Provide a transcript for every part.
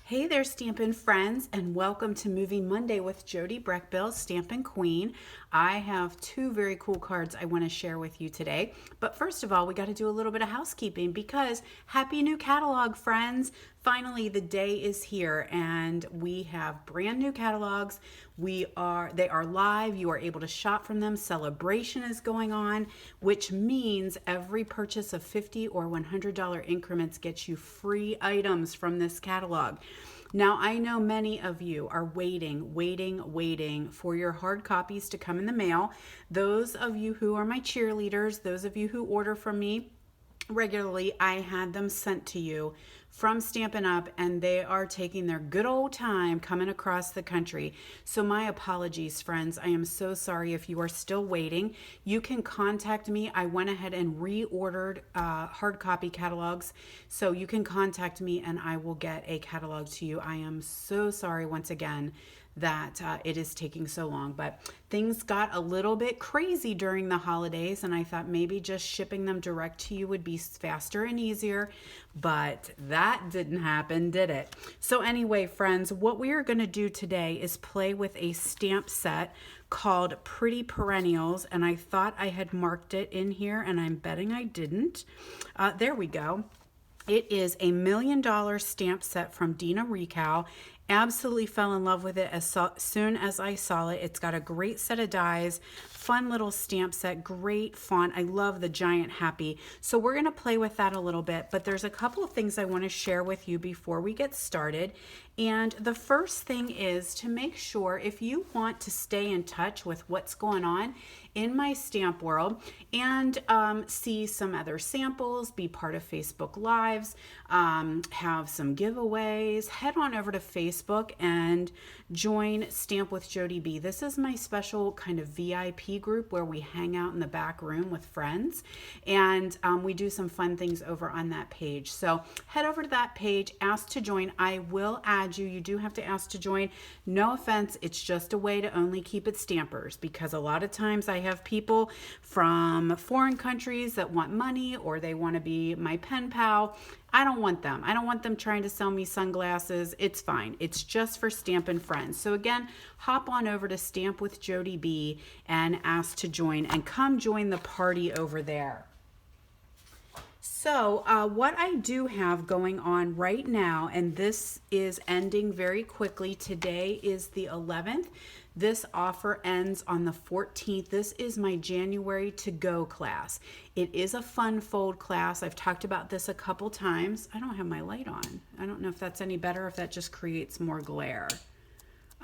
Hey there, Stampin' friends, and welcome to Movie Monday with Jody Breckbill, Stampin' Queen. I have two very cool cards I want to share with you today. But first of all, we got to do a little bit of housekeeping because happy new catalog, friends. Finally, the day is here and we have brand new catalogs. They are live. You are able to shop from them. Celebration is going on, which means every purchase of $50 or $100 increments gets you free items from this catalog. Now, I know many of you are waiting for your hard copies to come in the mail. Those of you who are my cheerleaders, those of you who order from me regularly, I had them sent to you from Stampin' Up, and they are taking their good old time coming across the country. So my apologies, friends. I am so sorry if you are still waiting. You can contact me. I went ahead and reordered hard copy catalogs. So you can contact me and I will get a catalog to you. I am so sorry once again that it is taking so long, but things got a little bit crazy during the holidays, and I thought maybe just shipping them direct to you would be faster and easier, but that didn't happen, did it? So anyway, friends, what we are going to do today is play with a stamp set called Pretty Perennials, and I thought I had marked it in here, and I'm betting I didn't. There we go. It is a $1 million stamp set from Dina Rical. Absolutely fell in love with it as soon as I saw it. It's got a great set of dies, fun little stamp set, great font. I love the giant happy. So we're going to play with that a little bit, but there's a couple of things I want to share with you before we get started. And the first thing is to make sure, if you want to stay in touch with what's going on in my stamp world and see some other samples, be part of Facebook Lives, have some giveaways, head on over to Facebook and join Stamp with Jody B. This is my special kind of VIP group where we hang out in the back room with friends, and we do some fun things over on that page. So head over to that page, ask to join. I will add you. You do have to ask to join. No offense, it's just a way to only keep it stampers, because a lot of times I have people from foreign countries that want money or they want to be my pen pal. I don't want them. I don't want them trying to sell me sunglasses. It's fine. It's just for Stampin' friends. So again, hop on over to Stamp with Jody B and ask to join, and come join the party over there. So what I do have going on right now, and this is ending very quickly. Today is the 11th. This offer ends on the 14th. This is my January to go class. It is a fun fold class. I've talked about this a couple times. I don't have my light on. I don't know if that's any better, if that just creates more glare.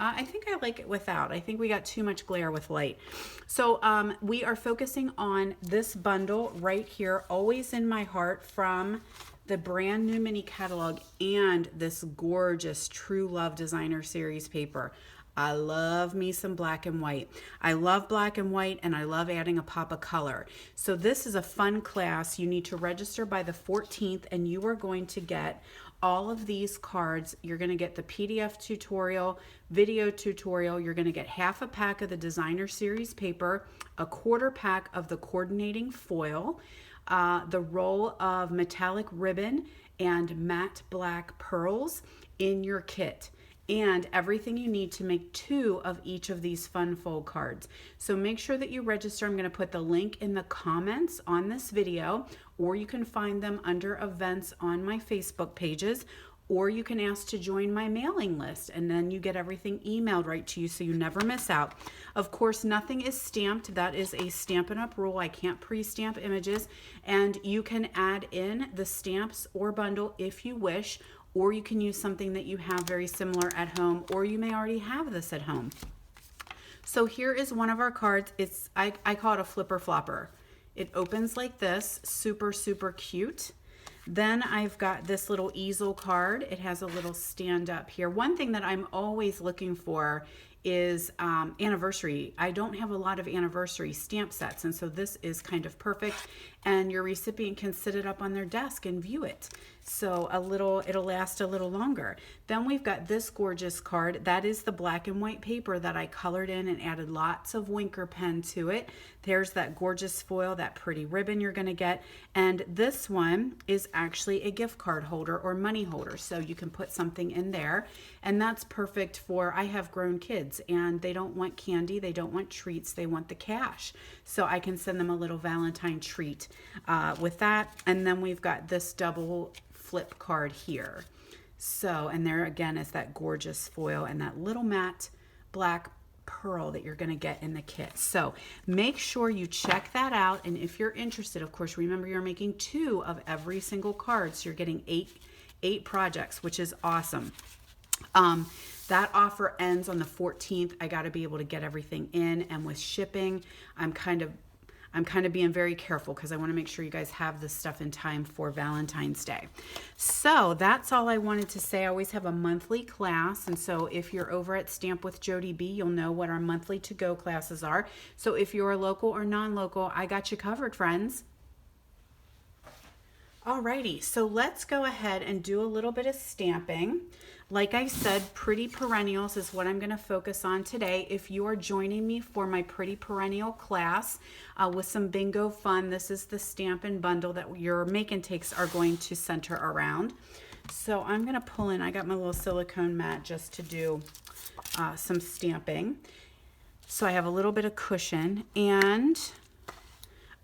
I think I like it without. I think we got too much glare with light. So we are focusing on this bundle right here, Always in My Heart, from the brand new mini catalog, and this gorgeous True Love Designer Series paper. I love me some black and white. I love black and white, and I love adding a pop of color. So this is a fun class. You need to register by the 14th, and you are going to get all of these cards. You're going to get the PDF tutorial, video tutorial. You're going to get half a pack of the Designer Series paper, a quarter pack of the coordinating foil, the roll of metallic ribbon, and matte black pearls in your kit, and everything you need to make 2 of each of these fun fold cards. So make sure that you register. I'm going to put the link in the comments on this video, or you can find them under events on my Facebook pages, or you can ask to join my mailing list, and then you get everything emailed right to you so you never miss out. Of course, nothing is stamped. That is a Stampin' Up rule. I can't pre-stamp images, and you can add in the stamps or bundle if you wish, or you can use something that you have very similar at home, or you may already have this at home. So here is one of our cards. I call it a flipper flopper. It opens like this, super, super cute. Then I've got this little easel card. It has a little stand up here. One thing that I'm always looking for is anniversary. I don't have a lot of anniversary stamp sets, and so this is kind of perfect, and your recipient can sit it up on their desk and view it. So it'll last a little longer. Then we've got this gorgeous card. That is the black and white paper that I colored in and added lots of Winker pen to it. There's that gorgeous foil, that pretty ribbon you're gonna get. And this one is actually a gift card holder or money holder. So you can put something in there. And that's perfect for, I have grown kids and they don't want candy, they don't want treats, they want the cash. So I can send them a little Valentine treat with that. And then we've got this double flip card here. So, and there again is that gorgeous foil and that little matte black pearl that you're going to get in the kit. So make sure you check that out. And if you're interested, of course, remember you're making 2 of every single card. So you're getting eight projects, which is awesome. That offer ends on the 14th. I got to be able to get everything in, and with shipping, I'm kind of being very careful because I want to make sure you guys have this stuff in time for Valentine's Day. So that's all I wanted to say. I always have a monthly class, and so if you're over at Stamp with Jody B, you'll know what our monthly to-go classes are. So if you're local or non-local, I got you covered, friends. Alrighty, so let's go ahead and do a little bit of stamping. Like I said, Pretty Perennials is what I'm going to focus on today. If you are joining me for my Pretty Perennial class with some bingo fun, this is the Stampin' Bundle that your make and takes are going to center around. So I'm going to pull in, I got my little silicone mat just to do some stamping. So I have a little bit of cushion, and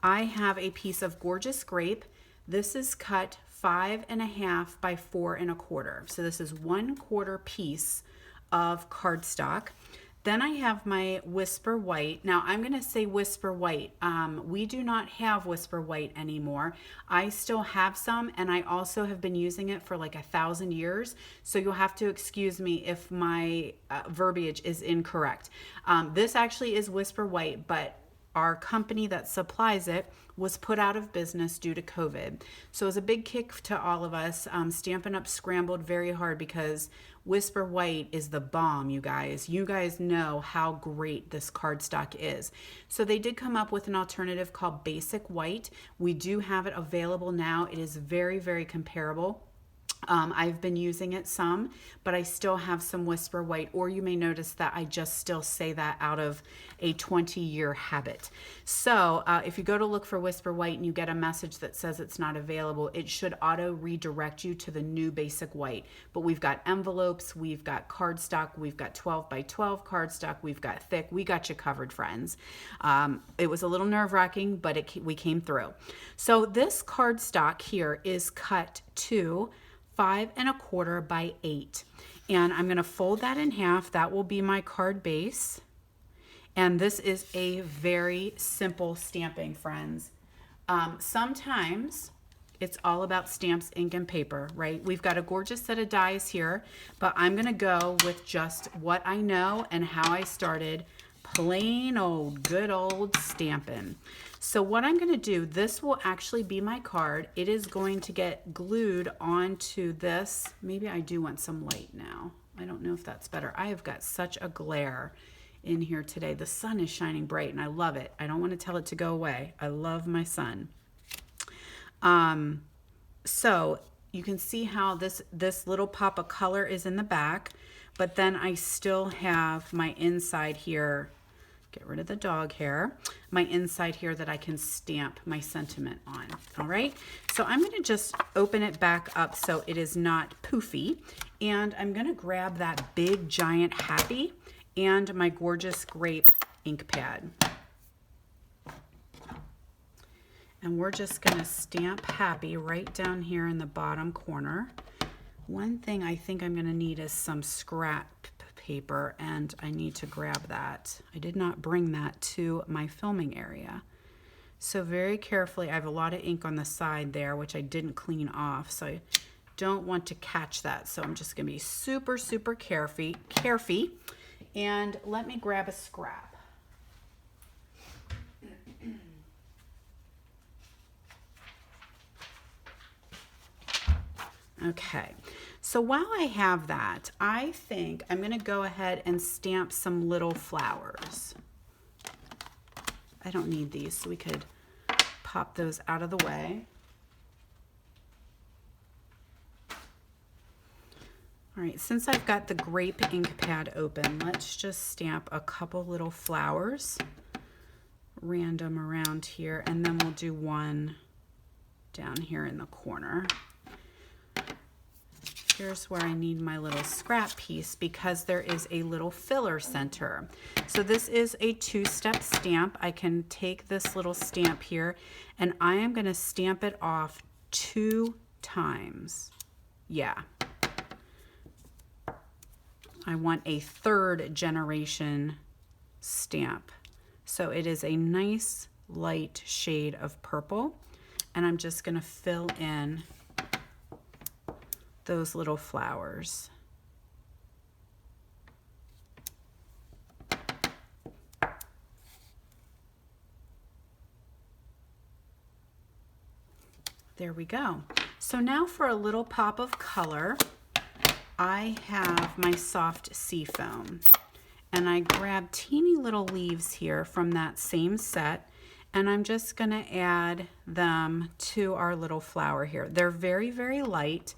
I have a piece of gorgeous grape. This is cut 5.5 by 4 1/4. So this is 1/4 piece of cardstock. Then I have my Whisper White. Now I'm going to say Whisper White. We do not have Whisper White anymore. I still have some, and I also have been using it for like 1,000 years. So you'll have to excuse me if my verbiage is incorrect. This actually is Whisper White, but our company that supplies it was put out of business due to COVID. So it was a big kick to all of us. Stampin' Up scrambled very hard because Whisper White is the bomb, you guys. You guys know how great this cardstock is. So they did come up with an alternative called Basic White. We do have it available now. It is very, very comparable. I've been using it some, but I still have some Whisper White, or you may notice that I just still say that out of a 20-year habit. So if you go to look for Whisper White and you get a message that says it's not available, it should auto redirect you to the new Basic White. But we've got envelopes, we've got cardstock, we've got 12 by 12 cardstock, we've got thick. We got you covered, friends. It was a little nerve-wracking, but we came through. So this cardstock here is cut to 5 1/4 by 8, and I'm going to fold that in half. That will be my card base, and this is a very simple stamping, friends. Sometimes it's all about stamps, ink, and paper, right? We've got a gorgeous set of dies here, but I'm going to go with just what I know and how I started, plain old good old stamping. So what I'm going to do, this will actually be my card. It is going to get glued onto this. Maybe I do want some light now. I don't know if that's better. I have got such a glare in here today. The sun is shining bright and I love it. I don't want to tell it to go away. I love my sun. So you can see how this little pop of color is in the back, but then I still have my inside here. Get rid of the dog hair. My inside here that I can stamp my sentiment on. All right. So I'm going to just open it back up so it is not poofy. And I'm going to grab that big giant Happy and my gorgeous grape ink pad. And we're just going to stamp Happy right down here in the bottom corner. One thing I think I'm going to need is some scrap paper, and I need to grab that. I did not bring that to my filming area. So very carefully, I have a lot of ink on the side there, which I didn't clean off, so I don't want to catch that. So I'm just going to be super, super careful. And let me grab a scrap. Okay, so while I have that, I think I'm going to go ahead and stamp some little flowers. I don't need these, so we could pop those out of the way. All right, since I've got the grape ink pad open, let's just stamp a couple little flowers random around here, and then we'll do one down here in the corner. Here's where I need my little scrap piece because there is a little filler center. So this is a 2-step stamp. I can take this little stamp here and I am going to stamp it off 2 times. Yeah. I want a 3rd generation stamp. So it is a nice light shade of purple, and I'm just going to fill in those little flowers. There we go. So now for a little pop of color, I have my soft sea foam, and I grab teeny little leaves here from that same set, and I'm just going to add them to our little flower here. They're very, very light.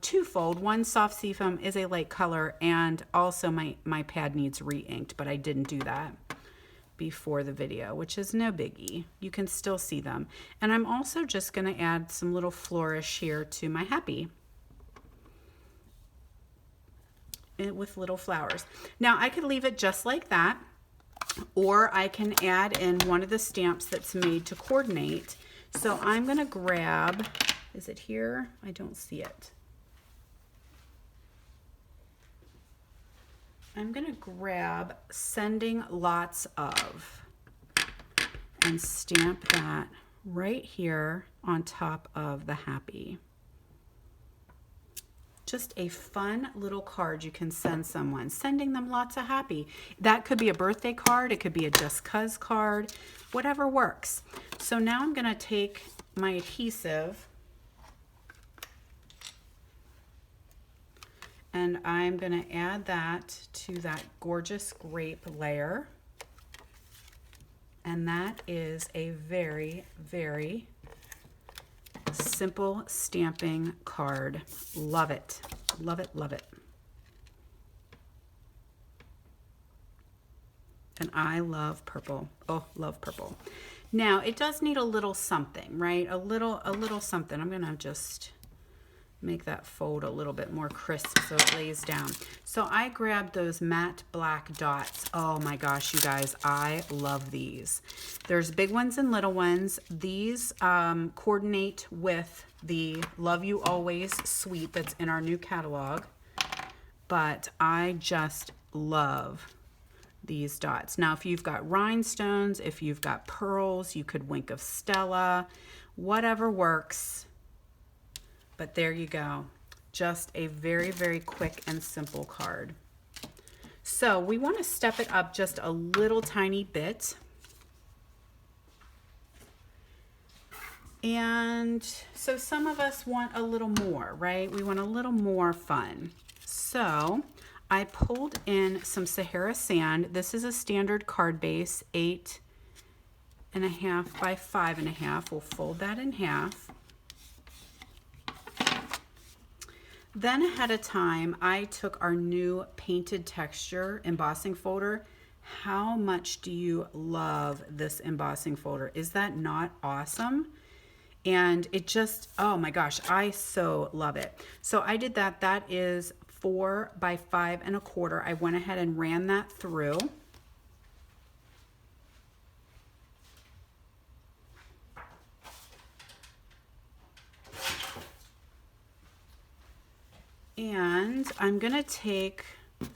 Twofold. One, soft sea foam is a light color, and also my pad needs re-inked, but I didn't do that before the video, which is no biggie. You can still see them. And I'm also just going to add some little flourish here to my happy with little flowers. Now I could leave it just like that, or I can add in one of the stamps that's made to coordinate. So I'm going to grab, is it here? I don't see it. I'm going to grab Sending Lots Of and stamp that right here on top of the happy. Just a fun little card you can send someone, sending them lots of happy. That could be a birthday card, it could be a just 'cause card, whatever works. So now I'm going to take my adhesive and I'm going to add that to that gorgeous grape layer. And that is a very, very simple stamping card. Love it. Love it, love it. And I love purple. Oh, love purple. Now, it does need a little something, right? A little something. I'm going to just make that fold a little bit more crisp so it lays down. So I grabbed those matte black dots. Oh my gosh, you guys, I love these. There's big ones and little ones. These coordinate with the Love You Always suite that's in our new catalog, but I just love these dots. Now, if you've got rhinestones, if you've got pearls, you could Wink of Stella, whatever works. But there you go. Just a very, very quick and simple card. So we want to step it up just a little tiny bit. And so some of us want a little more, right? We want a little more fun. So I pulled in some Sahara sand. This is a standard card base, 8.5 by 5.5. We'll fold that in half. Then ahead of time, I took our new painted texture embossing folder. How much do you love this embossing folder? Is that not awesome? And it just, oh my gosh, I so love it. So I did that. That is 4 by 5.25. I went ahead and ran that through. And I'm going to take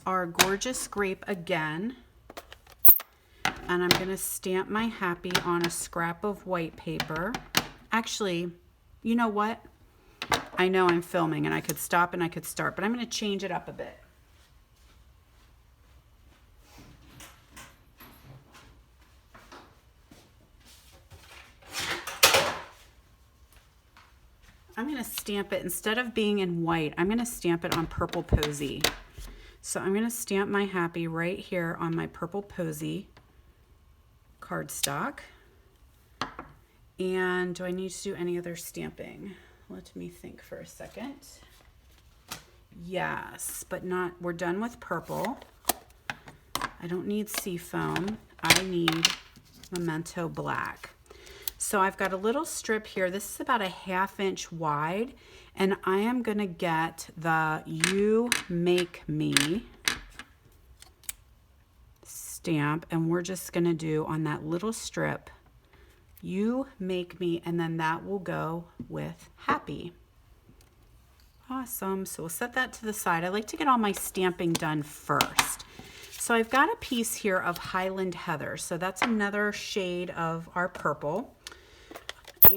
our gorgeous grape again, and I'm going to stamp my happy on a scrap of white paper. Actually, you know what? I know I'm filming and I could stop and I could start, but I'm going to change it up a bit. I'm going to stamp it, instead of being in white, I'm going to stamp it on Purple Posy. So I'm going to stamp my happy right here on my Purple Posy cardstock. And do I need to do any other stamping? Let me think for a second. Yes, but not, we're done with purple. I don't need seafoam. I need Memento Black. So I've got a little strip here. This is about a 1/2 inch wide, and I am going to get the You Make Me stamp, and we're just going to do on that little strip, You Make Me, and then that will go with Happy. Awesome. So we'll set that to the side. I like to get all my stamping done first. So I've got a piece here of Highland Heather. So that's another shade of our purple.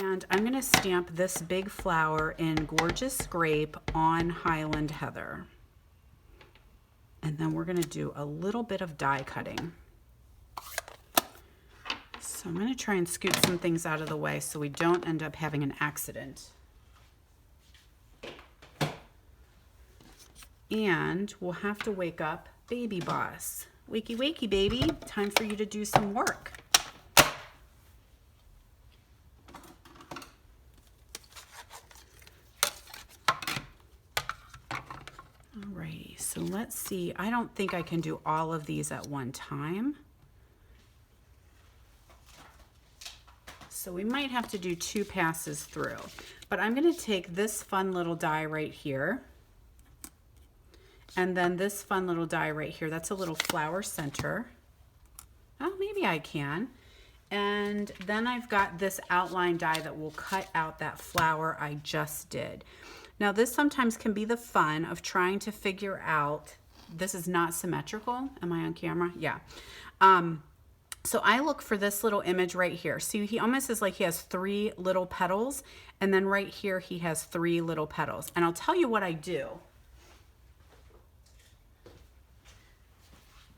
And I'm going to stamp this big flower in Gorgeous Grape on Highland Heather. And then we're going to do a little bit of die cutting. So I'm going to try and scoot some things out of the way so we don't end up having an accident. And we'll have to wake up Baby Boss. Wakey, wakey, baby. Time for you to do some work. Alrighty, so let's see. I don't think I can do all of these at one time. So we might have to do 2 passes through. But I'm going to take this fun little die right here. And then this fun little die right here, that's a little flower center. Oh, maybe I can. And then I've got this outline die that will cut out that flower I just did. Now this sometimes can be the fun of trying to figure out, this is not symmetrical. Am I on camera? Yeah. So I look for this little image right here. See, he almost is like he has 3 little petals, and then right here he has 3 little petals. And I'll tell you what I do.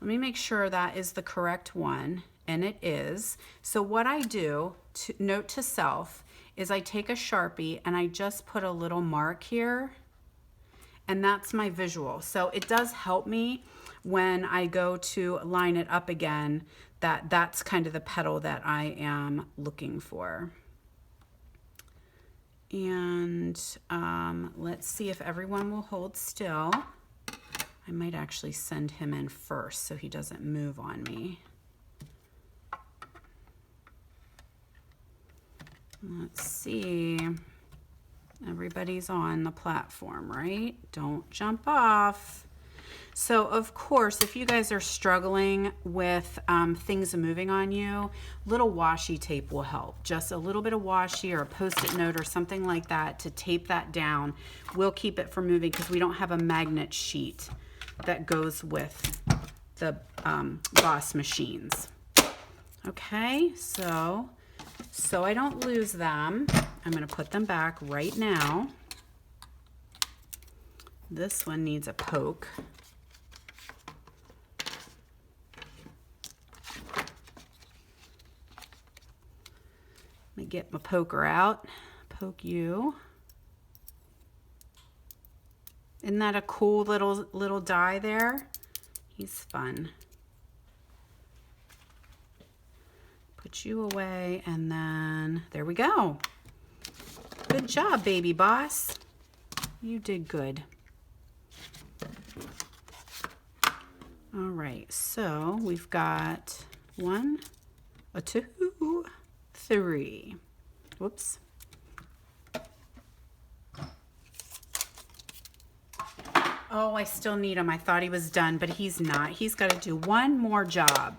Let me make sure that is the correct one, and it is. So what I do, note to self, is I take a Sharpie and I just put a little mark here, and that's my visual. So it does help me when I go to line it up again, that's kind of the petal that I am looking for. And let's see if everyone will hold still. I might actually send him in first so he doesn't move on me. Let's see. Everybody's on the platform, right? Don't jump off. So of course, if you guys are struggling with things moving on you, little washi tape will help. Just a little bit of washi or a Post-it note or something like that to tape that down will keep it from moving, because we don't have a magnet sheet that goes with the Boss machines. Okay, so I don't lose them, I'm going to put them back right now. This one needs a poke. Let me get my poker out. Poke you. Isn't that a cool little die there? He's fun. Put you away, and then there we go. Good job, Baby Boss. You did good. All right, so we've got 1, 2, 3. Whoops. Oh, I still need him. I thought he was done, but he's not. He's got to do one more job,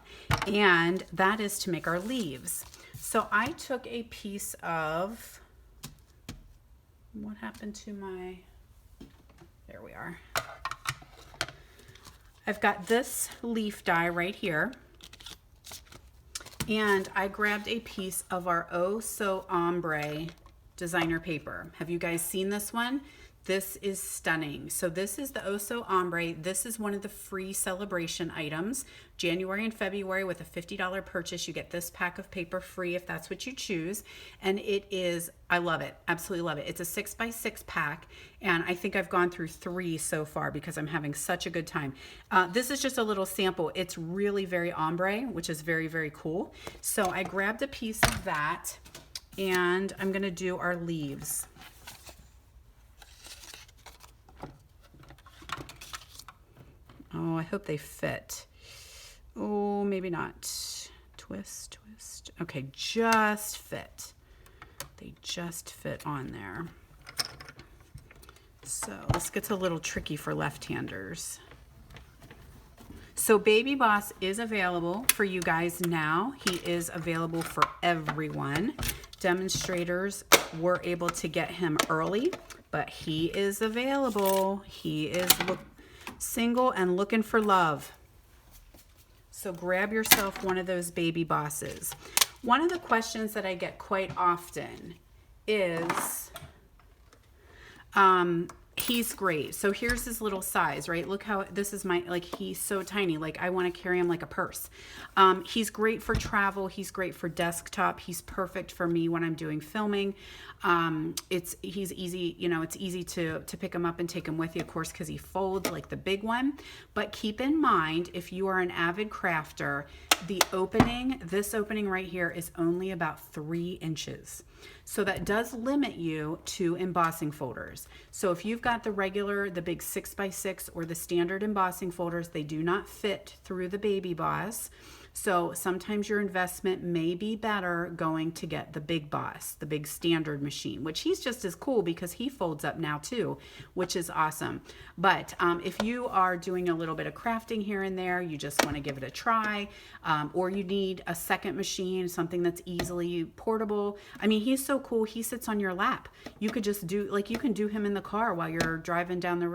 and that is to make our leaves. So I took a piece of, what happened to my, there we are. I've got this leaf die right here, and I grabbed a piece of our Oh So Ombre designer paper. Have you guys seen this one? This is stunning. So this is the Oso Ombre. This is one of the free celebration items. January and February with a $50 purchase, you get this pack of paper free if that's what you choose. And it is, I love it. Absolutely love it. It's a 6x6 pack. And I think I've gone through 3 so far because I'm having such a good time. This is just a little sample. It's really very ombre, which is very, very cool. So I grabbed a piece of that and I'm going to do our leaves. Oh, I hope they fit. Oh, maybe not. Twist, twist. Okay, just fit. They just fit on there. So this gets a little tricky for left-handers. So Baby Boss is available for you guys now. He is available for everyone. Demonstrators were able to get him early, but he is available. He is single and looking for love. So grab yourself one of those Baby Bosses. One of the questions that I get quite often is, he's great. So here's his little size, right? Look how this is my, like, he's so tiny. Like, I want to carry him like a purse. He's great for travel. He's great for desktop. He's perfect for me when I'm doing filming. He's easy, you know, it's easy to pick him up and take him with you, of course, because he folds like the big one. But keep in mind, if you are an avid crafter, this opening right here is only about 3 inches. So that does limit you to embossing folders. So if you've got the big 6x6 or the standard embossing folders, they do not fit through the Baby Boss. So sometimes your investment may be better going to get the Big Boss, the big standard machine, which he's just as cool because he folds up now too, which is awesome. But if you are doing a little bit of crafting here and there, you just want to give it a try, or you need a second machine, something that's easily portable. I mean, he's so cool. He sits on your lap. You could just do, like, you can do him in the car while you're riding down the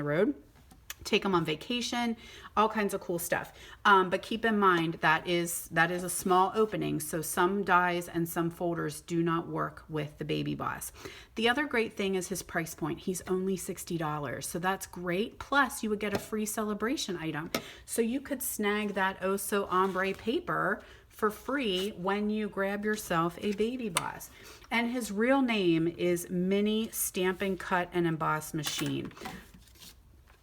road. Take them on vacation, all kinds of cool stuff. But keep in mind that is a small opening, so some dies and some folders do not work with the Baby Boss. The other great thing is his price point. He's only $60, so that's great. Plus, you would get a free celebration item. So you could snag that Oso Ombre paper for free when you grab yourself a Baby Boss. And his real name is Mini Stampin' Cut and Emboss Machine.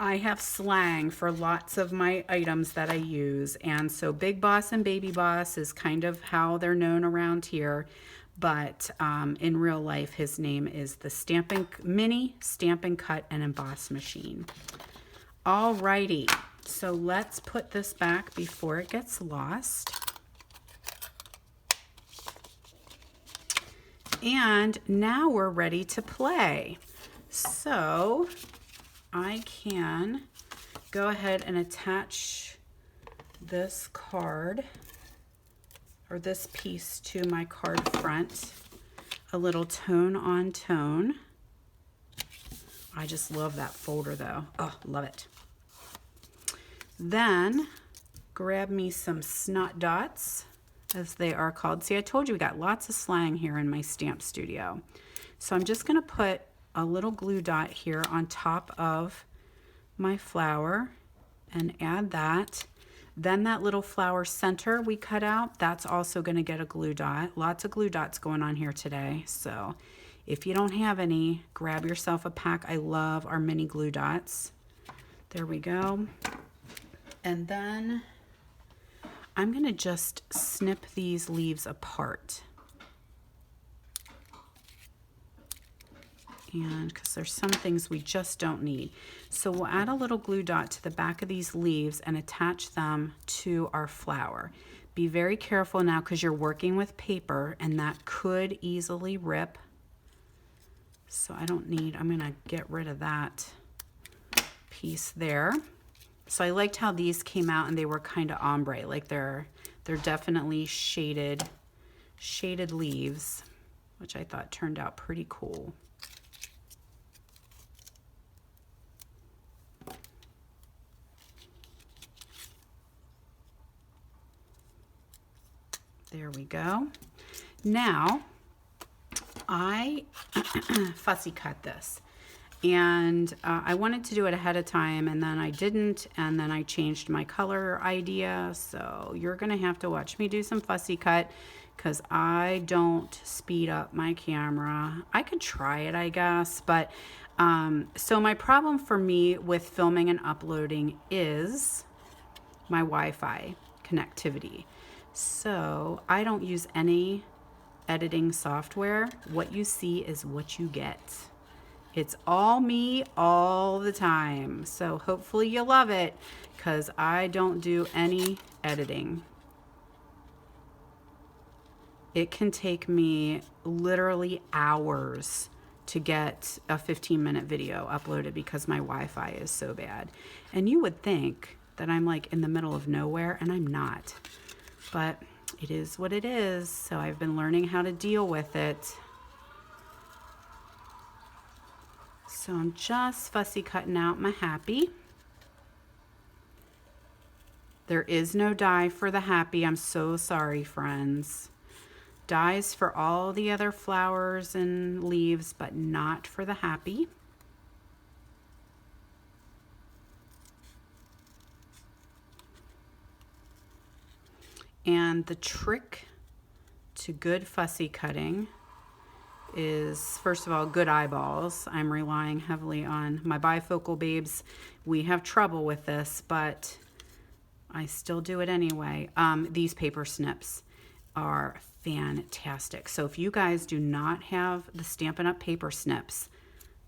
I have slang for lots of my items that I use, and so Big Boss and Baby Boss is kind of how they're known around here, but in real life his name is the Mini Stampin' Cut and Emboss Machine. Alrighty, so let's put this back before it gets lost. And now we're ready to play. So I can go ahead and attach this card or this piece to my card front, a little tone on tone. I just love that folder though. Oh, love it. Then grab me some snot dots, as they are called. See, I told you we got lots of slang here in my stamp studio. So I'm just going to put a little glue dot here on top of my flower and add that. Then that little flower center we cut out, that's also going to get a glue dot. Lots of glue dots going on here today. So if you don't have any, grab yourself a pack. I love our mini glue dots. There we go. And then I'm going to just snip these leaves apart. And because there's some things we just don't need. So we'll add a little glue dot to the back of these leaves and attach them to our flower. Be very careful now because you're working with paper and that could easily rip. So I'm going to get rid of that piece there. So I liked how these came out and they were kind of ombre, like they're definitely shaded leaves, which I thought turned out pretty cool. There we go. Now, I fussy cut this. And I wanted to do it ahead of time, and then I didn't, and then I changed my color idea. So you're going to have to watch me do some fussy cut because I don't speed up my camera. I could try it, I guess, but so my problem for me with filming and uploading is my Wi-Fi connectivity. So I don't use any editing software. What you see is what you get. It's all me all the time. So hopefully you love it because I don't do any editing. It can take me literally hours to get a 15-minute video uploaded because my Wi-Fi is so bad. And you would think that I'm like in the middle of nowhere, and I'm not. But it is what it is. So I've been learning how to deal with it. So I'm just fussy cutting out my happy. There is no die for the happy. I'm so sorry, friends. Dies for all the other flowers and leaves, but not for the happy. And the trick to good fussy cutting is, first of all, good eyeballs. I'm relying heavily on my bifocal babes. We have trouble with this, but I still do it anyway. These paper snips are fantastic. So if you guys do not have the Stampin' Up! Paper snips,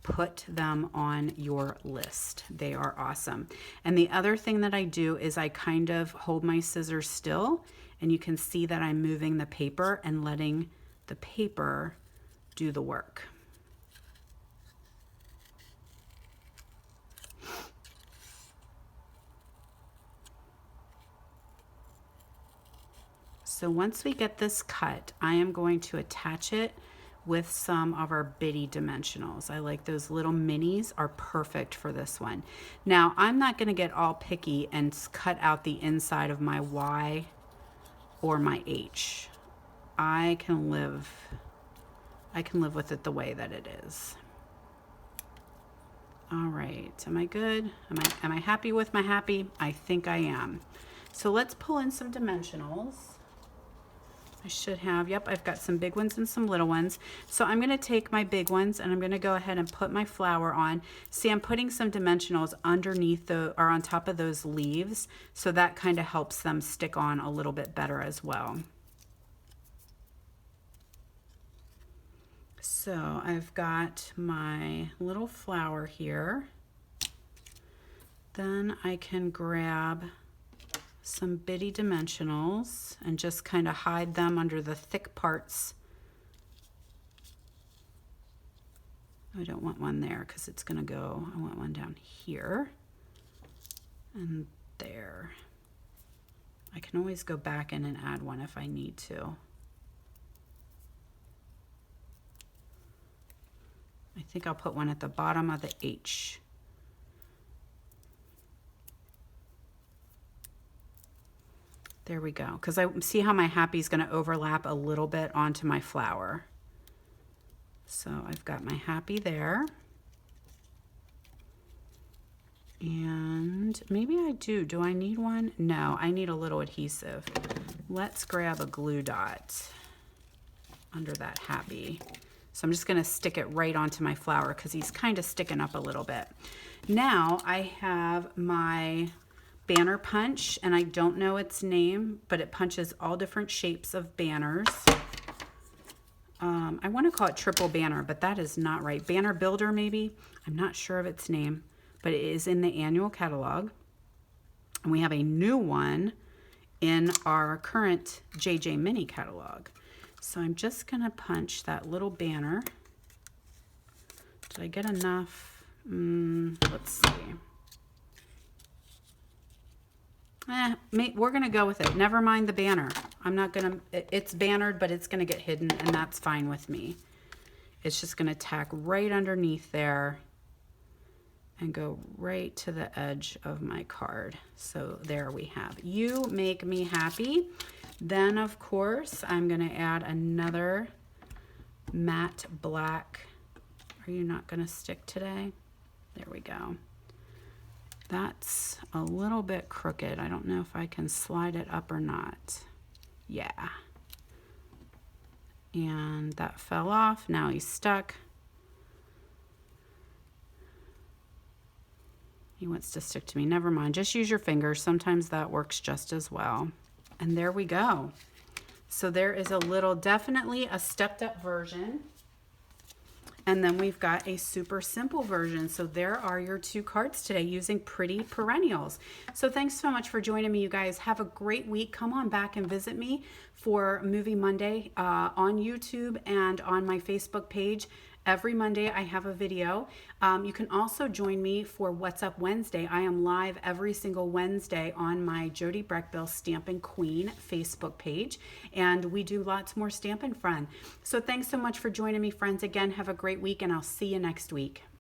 put them on your list. They are awesome. And the other thing that I do is I kind of hold my scissors still, and you can see that I'm moving the paper and letting the paper do the work. So once we get this cut, I am going to attach it with some of our bitty dimensionals. I like those little minis, are perfect for this one. Now, I'm not going to get all picky and cut out the inside of my Y or my H. I can live with it the way that it is. All right, am I good? Am I happy with my happy? I think I am. So let's pull in some dimensionals. I should have, yep, I've got some big ones and some little ones. So I'm gonna take my big ones and I'm gonna go ahead and put my flower on. See, I'm putting some dimensionals underneath or on top of those leaves, so that kind of helps them stick on a little bit better as well. So I've got my little flower here. Then I can grab some bitty dimensionals and just kind of hide them under the thick parts. I don't want one there because it's going to go, I want one down here and there. I can always go back in and add one if I need to. I think I'll put one at the bottom of the H. There we go, because I see how my happy is going to overlap a little bit onto my flower. So I've got my happy there. And maybe I do I need one? No, I need a little adhesive. Let's grab a glue dot under that happy. So I'm just going to stick it right onto my flower because he's kind of sticking up a little bit. Now I have my banner punch, and I don't know its name, but it punches all different shapes of banners. I want to call it triple banner, but that is not right. Banner builder, maybe. I'm not sure of its name, but it is in the annual catalog. And we have a new one in our current JJ Mini catalog. So I'm just going to punch that little banner. Did I get enough? Let's see. We're going to go with it. Never mind the banner. I'm not going to, it's bannered, but it's going to get hidden, and that's fine with me. It's just going to tack right underneath there and go right to the edge of my card. So there we have You Make Me Happy. Then, of course, I'm going to add another matte black. Are you not going to stick today? There we go. That's a little bit crooked. I don't know if I can slide it up or not. Yeah. And that fell off. Now he's stuck. He wants to stick to me. Never mind. Just use your fingers. Sometimes that works just as well. And there we go. So there is a little, definitely a stepped up version. And then we've got a super simple version. So there are your two cards today using Pretty Perennials. So thanks so much for joining me, you guys. Have a great week. Come on back and visit me for Movie Monday on YouTube and on my Facebook page. Every Monday I have a video. You can also join me for What's Up Wednesday. I am live every single Wednesday on my Jody Breckbill Stampin' Queen Facebook page, and we do lots more Stampin' Fun. So thanks so much for joining me, friends. Again, have a great week, and I'll see you next week.